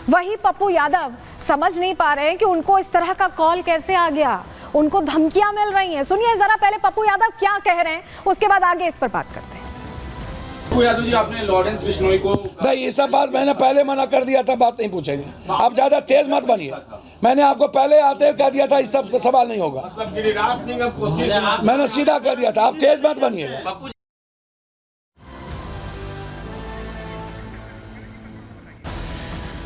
वही पप्पू यादव समझ नहीं पा रहे हैं कि उनको इस तरह का कॉल कैसे आ गया, उनको धमकियां मिल रही हैं। सुनिए जरा पहले पप्पू यादव क्या कह रहे हैं, उसके बाद आगे इस पर बात करते हैं। पप्पू यादव जी, आपने लॉरेंस बिश्नोई को नहीं, ये सब बात मैंने पहले मना कर दिया था, बात नहीं पूछेंगे। आप ज्यादा तेज मत बनिए, मैंने आपको पहले आते कह दिया था इस सब का सवाल नहीं होगा। मतलब गिरिराज सिंह अब कोशिश मैंने सीधा कह दिया था, आप तेज मत बनिए।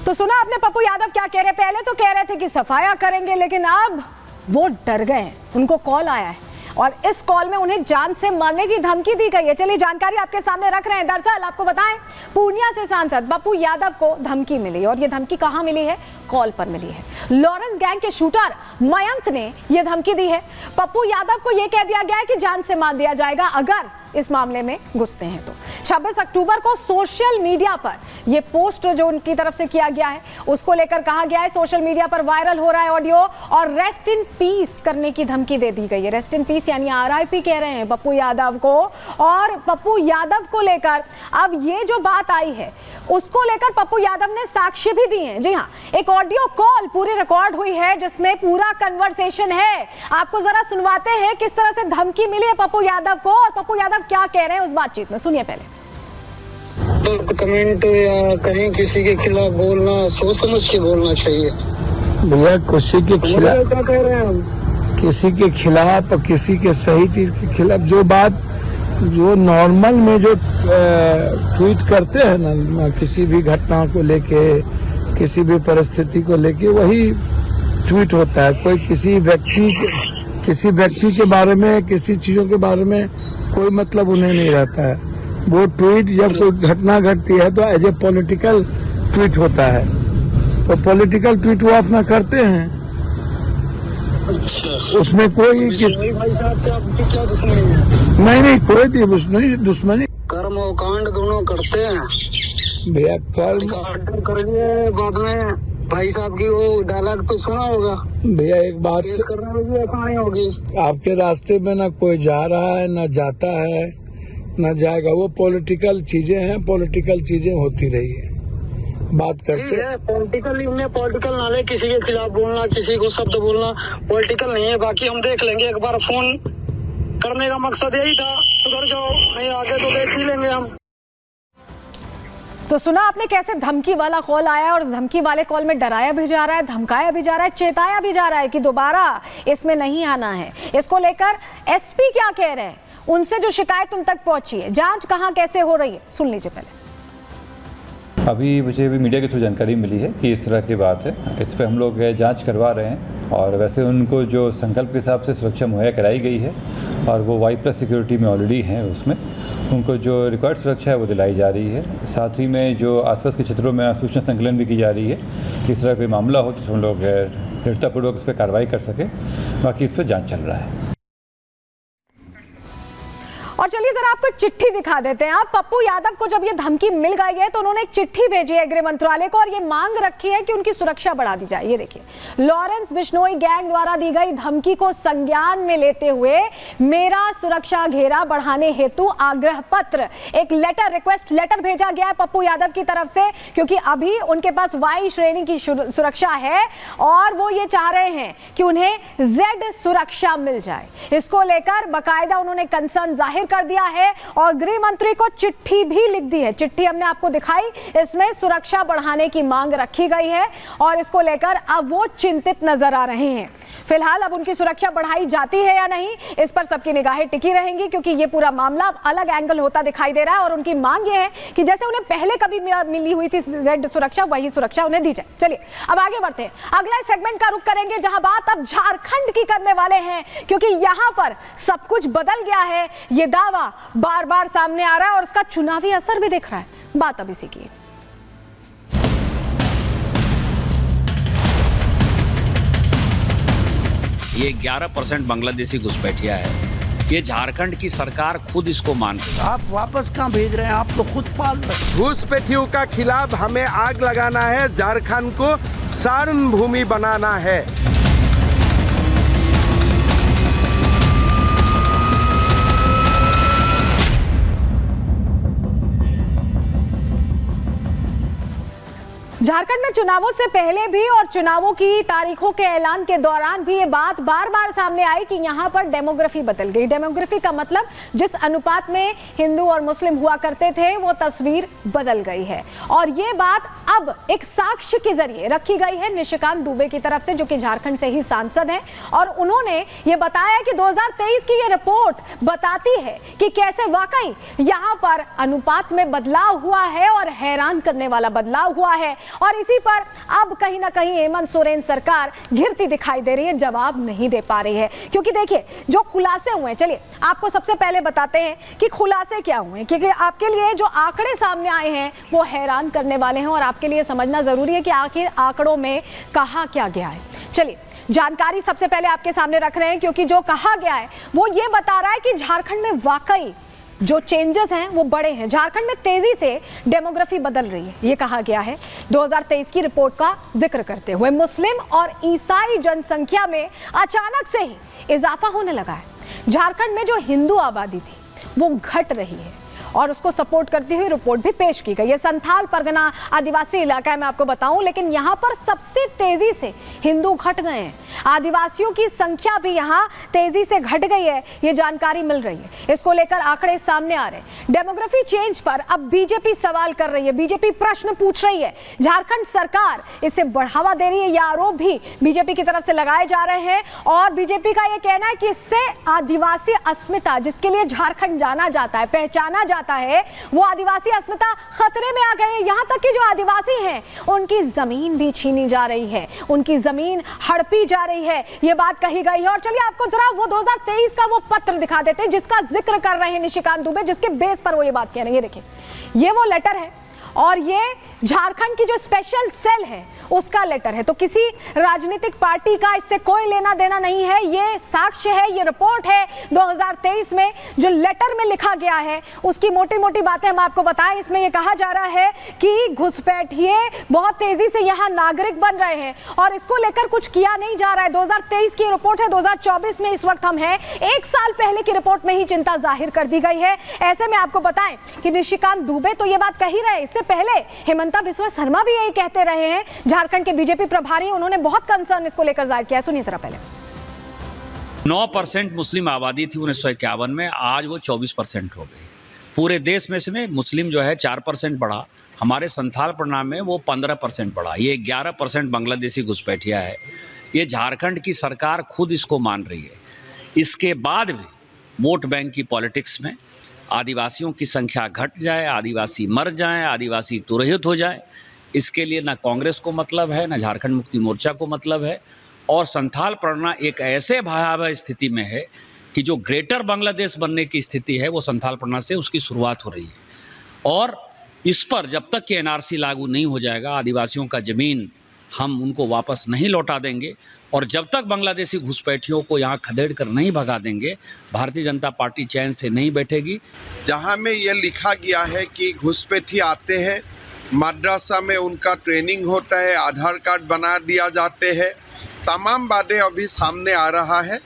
तो सुना आपने पप्पू यादव क्या कह रहे, पहले तो कह रहे थे कि सफाया करेंगे, लेकिन अब वो डर गए हैं। उनको कॉल आया है और इस कॉल में उन्हें जान से मारने की धमकी दी गई है। चलिए जानकारी आपके सामने रख रहे हैं। दरअसल आपको बताएं, पूर्णिया से सांसद पप्पू यादव को धमकी मिली और ये धमकी कहां मिली है, कॉल पर मिली है। लॉरेंस गैंग के शूटर मयंक ने यह धमकी दी है। पप्पू यादव को यह कह दिया गया है कि जान से मार दिया जाएगा अगर इस मामले में घुसते हैं तो। 26 अक्टूबर को सोशल मीडिया पर यह पोस्ट जो उनकी तरफ से किया गया है उसको लेकर कहा गया है, सोशल मीडिया पर वायरल हो रहा है ऑडियो और रेस्ट इन पीस करने की धमकी दे दी गई है। रेस्ट इन पीस यानी RIP कह रहे हैं पप्पू यादव को। और पप्पू यादव को लेकर अब ये जो बात आई है उसको लेकर पप्पू यादव ने साक्ष्य भी दिए हैं। जी हाँ, एक ऑडियो कॉल पूरी रिकॉर्ड हुई है जिसमें पूरा कन्वर्सेशन है। आपको जरा सुनवाते हैं किस तरह से धमकी मिली है पप्पू यादव को और पप्पू यादव क्या कह रहे हैं उस बातचीत में। सुनिए पहले। तो कमेंट या कहीं किसी के खिलाफ बोलना सोच समझ के बोलना चाहिए भैया, किसी के खिलाफ, क्या कह रहे हैं हम? किसी के खिलाफ और किसी के सही चीज के खिलाफ जो बात जो नॉर्मल में जो ट्वीट करते हैं ना, किसी भी घटना को लेके, किसी भी परिस्थिति को लेके वही ट्वीट होता है। कोई किसी व्यक्ति के बारे में, किसी चीजों के बारे में कोई मतलब उन्हें नहीं रहता है। वो ट्वीट जब कोई घटना घटती है तो एज ए पॉलिटिकल ट्वीट होता है, तो पॉलिटिकल ट्वीट वो अपना करते हैं। उसमें कोई भाई साहब से आपकी क्या दुश्मनी है? नहीं, कोई दुश्मनी कर्म और कांड दोनों करते हैं भैया। कर्म करेंगे बाद में। भाई साहब की वो डायलॉग तो सुना होगा भैया, एक बात केस करने में भी आसानी होगी। आपके रास्ते में ना कोई जा रहा है, ना जाता है, ना जाएगा। वो पॉलिटिकल चीजें हैं, पॉलिटिकल चीजें होती रही है, बात करते हैं। पॉलिटिकल नाले किसी के खिलाफ बोलना, किसी को शब्द बोलना पॉलिटिकल नहीं है। बाकी हम देख लेंगे, एक बार फोन करने का मकसद यही था, सुधर जाओ, नहीं आगे तो देख ही लेंगे हम। तो सुना आपने कैसे धमकी वाला कॉल आया है और उस धमकी वाले कॉल में डराया भी जा रहा है, धमकाया भी जा रहा है, चेताया भी जा रहा है कि दोबारा इसमें नहीं आना है। इसको लेकर SP क्या कह रहे हैं, उनसे जो शिकायत उन तक पहुंची है, जांच कहां कैसे हो रही है, सुन लीजिए पहले। अभी मुझे भी मीडिया के थ्रू जानकारी मिली है कि इस तरह की बात है। इस पर हम लोग जांच करवा रहे हैं और वैसे उनको जो संकल्प के हिसाब से सुरक्षा मुहैया कराई गई है और वो Y+ सिक्योरिटी में ऑलरेडी हैं, उसमें उनको जो रिक्वायर्ड सुरक्षा है वो दिलाई जा रही है। साथ ही में जो आसपास के क्षेत्रों में सूचना संकलन भी की जा रही है कि इस तरह कोई मामला हो जिसमें हम लोग दृढ़तापूर्वक इस पर कार्रवाई कर सकें। बाकी इस पर जाँच चल रहा है। और चलिए जरा आपको एक चिट्ठी दिखा देते हैं। आप पप्पू यादव को जब ये धमकी मिल गई है तो उन्होंने एक चिट्ठी भेजी है गृह मंत्रालय को और ये मांग रखी है कि उनकी सुरक्षा बढ़ा दी जाए। ये देखिए, लॉरेंस बिश्नोई गैंग द्वारा दी गई धमकी को संज्ञान में लेते हुए मेरा सुरक्षा घेरा बढ़ाने हेतु आग्रह पत्र, एक लेटर, रिक्वेस्ट लेटर भेजा गया है पप्पू यादव की तरफ से, क्योंकि अभी उनके पास Y श्रेणी की सुरक्षा है और वो ये चाह रहे हैं कि उन्हें Z सुरक्षा मिल जाए। इसको लेकर बाकायदा उन्होंने कंसर्न जाहिर कर दिया है और गृह मंत्री को चिट्ठी भी लिख दी है। चिट्ठी हमने आपको दिखाई, इसमें सुरक्षा बढ़ाने की मांग रखी गई है और इसको लेकर अब वो चिंतित नजर आ रहे हैं। फिलहाल अब उनकी सुरक्षा बढ़ाई जाती है या नहीं, इस पर सबकी निगाहें टिकी रहेंगी, क्योंकि ये पूरा मामला अलग एंगल होता दिखाई दे रहा है और उनकी मांग ये है कि जैसे उन्हें पहले कभी मिली हुई थी Z सुरक्षा, वही सुरक्षा उन्हें दी जाए। चलिए अब आगे बढ़ते हैं, अगला सेगमेंट का रुख करेंगे जहां बात अब झारखंड की करने वाले हैं, क्योंकि यहां पर सब कुछ बदल गया है। ये दावा बार बार सामने आ रहा है और उसका चुनावी असर भी दिख रहा है। बात अब इसी की। ये 11% बांग्लादेशी घुसपैठिया है। ये झारखंड की सरकार खुद इसको मानती है। आप वापस कहाँ भेज रहे हैं, आप तो खुद पाल रहे। घुसपैठियों का खिलाफ हमें आग लगाना है, झारखंड को सारण भूमि बनाना है। झारखंड में चुनावों से पहले भी और चुनावों की तारीखों के ऐलान के दौरान भी ये बात बार बार सामने आई कि यहां पर डेमोग्राफी बदल गई। डेमोग्राफी का मतलब जिस अनुपात में हिंदू और मुस्लिम हुआ करते थे वो तस्वीर बदल गई है। और ये बात अब एक साक्ष्य के जरिए रखी गई है निशिकांत दुबे की तरफ से, जो कि झारखंड से ही सांसद हैं। और उन्होंने ये बताया कि 2023 की ये रिपोर्ट बताती है कि कैसे वाकई यहां पर अनुपात में बदलाव हुआ है और हैरान करने वाला बदलाव हुआ है। और इसी पर अब कहीं ना कहीं हेमंत सोरेन सरकार घिरती दिखाई दे रही है, जवाब नहीं दे पा रही है। क्योंकि देखिए जो खुलासे हुए हैं, चलिए आपको सबसे पहले बताते हैं कि खुलासे क्या हुए हैं, क्योंकि आपके लिए जो आंकड़े सामने आए हैं वो हैरान करने वाले हैं और आपके लिए समझना जरूरी है कि आखिर आंकड़ों में कहा क्या गया है। चलिए जानकारी सबसे पहले आपके सामने रख रहे हैं, क्योंकि जो कहा गया है वो ये बता रहा है कि झारखंड में वाकई जो चेंजेस हैं वो बड़े हैं। झारखंड में तेजी से डेमोग्राफी बदल रही है, ये कहा गया है 2023 की रिपोर्ट का जिक्र करते हुए। मुस्लिम और ईसाई जनसंख्या में अचानक से ही इजाफा होने लगा है। झारखंड में जो हिंदू आबादी थी वो घट रही है और उसको सपोर्ट करती हुई रिपोर्ट भी पेश की गई है। संथाल परगना आदिवासी इलाका है, मैं आपको बताऊं, लेकिन यहां पर सबसे तेजी से हिंदू घट गए हैं। आदिवासियों की संख्या भी यहां तेजी से घट गई है, ये जानकारी मिल रही है। इसको लेकर आंकड़े सामने आ रहे हैं। डेमोग्राफी चेंज पर अब बीजेपी सवाल कर रही है, बीजेपी प्रश्न पूछ रही है। झारखंड सरकार इसे बढ़ावा दे रही है, यह आरोप भी बीजेपी की तरफ से लगाए जा रहे हैं। और बीजेपी का यह कहना है कि इससे आदिवासी अस्मिता, जिसके लिए झारखंड जाना जाता है, पहचाना जाता है, वो आदिवासी अस्मिता खतरे में आ गए हैं। यहां तक कि जो आदिवासी हैं उनकी जमीन भी छीनी जा रही है, उनकी जमीन हड़पी जा रही है, ये बात कही गई है। और चलिए आपको जरा वो 2023 का वो पत्र दिखा देते हैं जिसका जिक्र कर रहे हैं निशिकांत दुबे, जिसके बेस पर वो ये बात कह रहे हैं। ये देखिए, ये वो लेटर है और ये झारखंड की जो स्पेशल सेल है उसका लेटर है। तो किसी राजनीतिक पार्टी का इससे कोई लेना देना नहीं है, ये साक्ष्य है, ये रिपोर्ट है 2023 में जो लेटर में लिखा गया है उसकी मोटी मोटी बातें हम आपको बताएं। इसमें ये कहा जा रहा है कि घुसपैठिए बहुत तेजी से यहाँ नागरिक बन रहे हैं और इसको लेकर कुछ किया नहीं जा रहा है। 2023 की रिपोर्ट है, 2024 में इस वक्त हम हैं, 1 साल पहले की रिपोर्ट में ही चिंता जाहिर कर दी गई है। ऐसे में आपको बताएं कि निशिकांत दुबे तो ये बात कह ही रहे, इससे पहले हेमंता बिस्वा शर्मा भी यही कहते रहे हैं, झारखंड के बीजेपी प्रभारी, उन्होंने बहुत कंसर्न इसको लेकर जाहिर किया। सुनिए जरा पहले। 9% मुस्लिम आबादी थी 1951 में, आज वो 24% हो गई। पूरे देश में से मुस्लिम जो है 4% बढ़ा, हमारे संथाल प्रणाम में वो 15% बढ़ा। ये 11% बांग्लादेशी घुसपैठिया है। ये झारखंड की सरकार खुद इसको मान रही है। इसके बाद भी वोट बैंक की पॉलिटिक्स में आदिवासियों की संख्या घट जाए, आदिवासी मर जाएं, आदिवासी तुरहित हो जाए, इसके लिए ना कांग्रेस को मतलब है, ना झारखंड मुक्ति मोर्चा को मतलब है। और संथाल परगना एक ऐसे भयावह स्थिति में है कि जो ग्रेटर बांग्लादेश बनने की स्थिति है वो संथाल परगना से उसकी शुरुआत हो रही है। और इस पर जब तक कि एनआरसी लागू नहीं हो जाएगा, आदिवासियों का ज़मीन हम उनको वापस नहीं लौटा देंगे और जब तक बांग्लादेशी घुसपैठियों को यहाँ खदेड़ कर नहीं भगा देंगे, भारतीय जनता पार्टी चैन से नहीं बैठेगी। जहां में ये लिखा गया है कि घुसपैठी आते हैं, मद्रासा में उनका ट्रेनिंग होता है, आधार कार्ड बना दिया जाते हैं, तमाम बातें अभी सामने आ रहा है।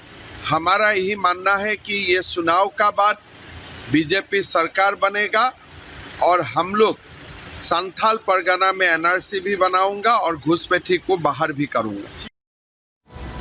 हमारा यही मानना है कि ये चुनाव का बाद बीजेपी सरकार बनेगा और हम लोग संथाल परगना में एनआरसी भी बनाऊंगा और घुसपैठी को बाहर भी करूंगा।